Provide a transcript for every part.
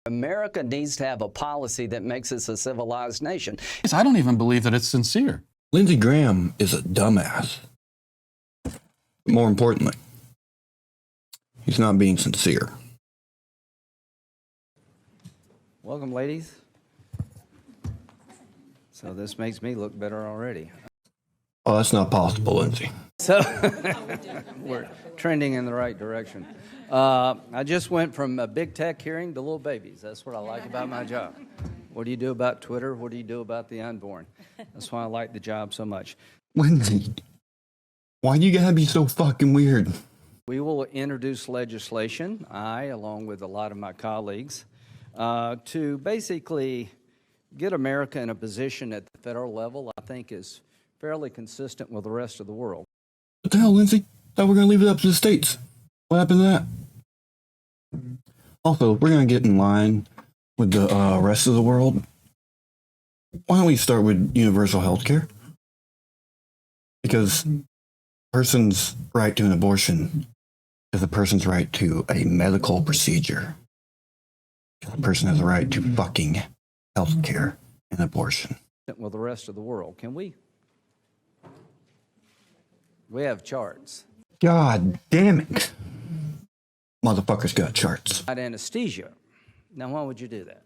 America needs to have a policy that makes us a civilized nation. I don't even believe that it's sincere. Lindsey Graham is a dumbass. More importantly, he's not being sincere. Welcome, ladies. So this makes me look better already. Oh, that's not possible, Lindsey. So we're trending in the right direction. I just went from a big tech hearing to little babies. That's what I like about my job. What do you do about Twitter? What do you do about the unborn? That's why I like the job so much. Lindsey, why you gotta be so fucking weird? We will introduce legislation, along with a lot of my colleagues, to basically get America in a position at the federal level I think is fairly consistent with the rest of the world. What the hell, Lindsey? Thought we were gonna leave it up to the states. What happened to that? Also, we're gonna get in line with the rest of the world. Why don't we start with universal health care? Because a person's right to an abortion is a person's right to a medical procedure. A person has a right to fucking health care and abortion. With the rest of the world, can we? We have charts. God damn it. Motherfuckers got charts. Anesthesia. Now, why would you do that?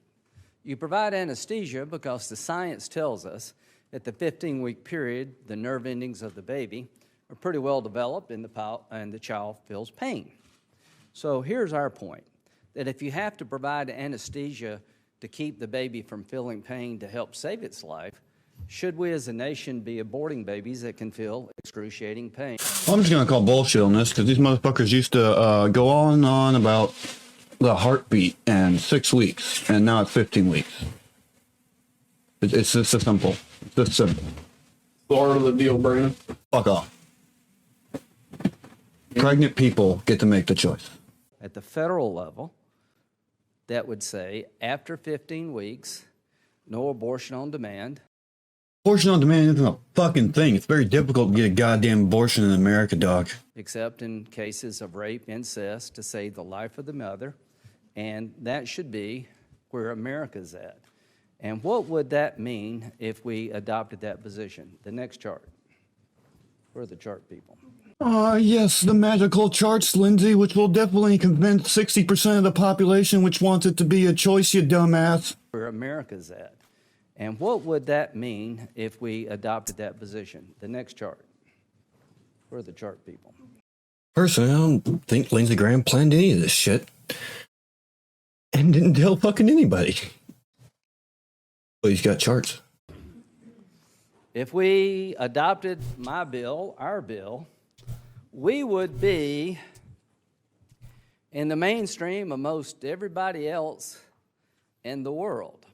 You provide anesthesia because the science tells us at the 15-week period, the nerve endings of the baby are pretty well developed and the child feels pain. So here's our point, that if you have to provide anesthesia to keep the baby from feeling pain to help save its life, should we as a nation be aborting babies that can feel excruciating pain? Well, I'm just going to call bullshit on this because these motherfuckers used to go on and on about the heartbeat and 6 weeks, and now it's 15 weeks. It's just so simple. It's just simple. Part of the deal, Brandon. Fuck off. Pregnant people get to make the choice. At the federal level, that would say after 15 weeks, no abortion on demand. Abortion on demand isn't a fucking thing. It's very difficult to get a goddamn abortion in America, dog. Except in cases of rape, incest, to save the life of the mother. And that should be where America's at. And what would that mean if we adopted that position? The next chart. Where are the chart people? Yes, the magical charts, Lindsey, which will definitely convince 60% of the population which wants it to be a choice, you dumbass. Where America's at. And what would that mean if we adopted that position? The next chart. Where are the chart people? Personally, I don't think Lindsey Graham planned any of this shit. And didn't tell fucking anybody. But he's got charts. If we adopted my bill, our bill, we would be in the mainstream of most everybody else in the world.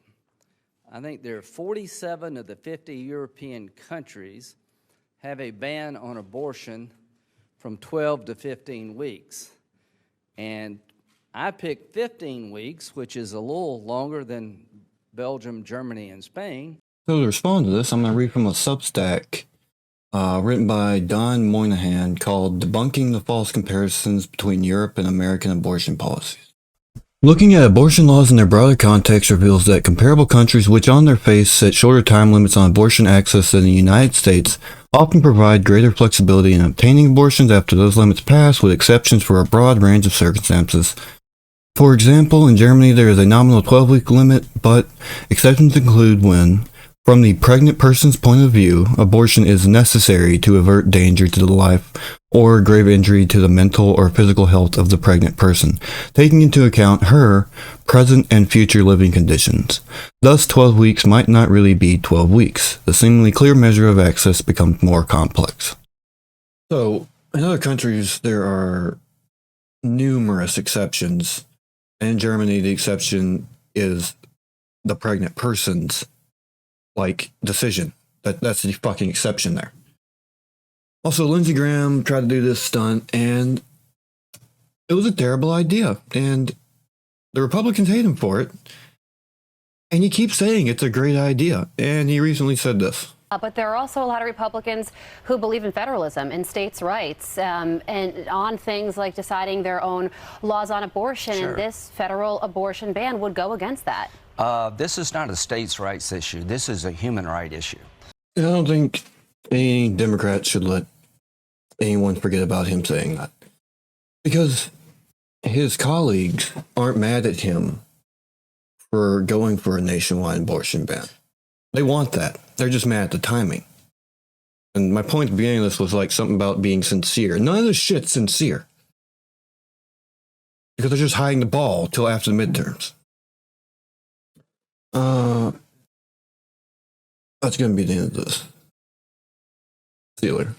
I think there are 47 of the 50 European countries have a ban on abortion from 12 to 15 weeks. And I picked 15 weeks, which is a little longer than Belgium, Germany, and Spain. So to respond to this, I'm going to read from a Substack written by Don Moynihan called Debunking the False Comparisons Between Europe and American Abortion Policies. Looking at abortion laws in their broader context reveals that comparable countries which on their face set shorter time limits on abortion access than the United States often provide greater flexibility in obtaining abortions after those limits pass, with exceptions for a broad range of circumstances. For example, in Germany there is a nominal 12-week limit, but exceptions include when, from the pregnant person's point of view, abortion is necessary to avert danger to the life or grave injury to the mental or physical health of the pregnant person, taking into account her present and future living conditions. Thus, 12 weeks might not really be 12 weeks. The seemingly clear measure of access becomes more complex. So, in other countries, there are numerous exceptions. In Germany, the exception is the pregnant person's decision. That's the fucking exception there. Also, Lindsey Graham tried to do this stunt, and it was a terrible idea. And the Republicans hate him for it. And he keeps saying it's a great idea. And he recently said this. But there are also a lot of Republicans who believe in federalism and states' rights and on things like deciding their own laws on abortion. Sure. And this federal abortion ban would go against that. This is not a states' rights issue. This is a human right issue. I don't think any Democrat should let anyone forget about him saying that. Because his colleagues aren't mad at him for going for a nationwide abortion ban. They want that. They're just mad at the timing. And my point at the beginning of this was like something about being sincere. None of this shit's sincere. Because they're just hiding the ball till after the midterms. That's going to be the end of this. See you later.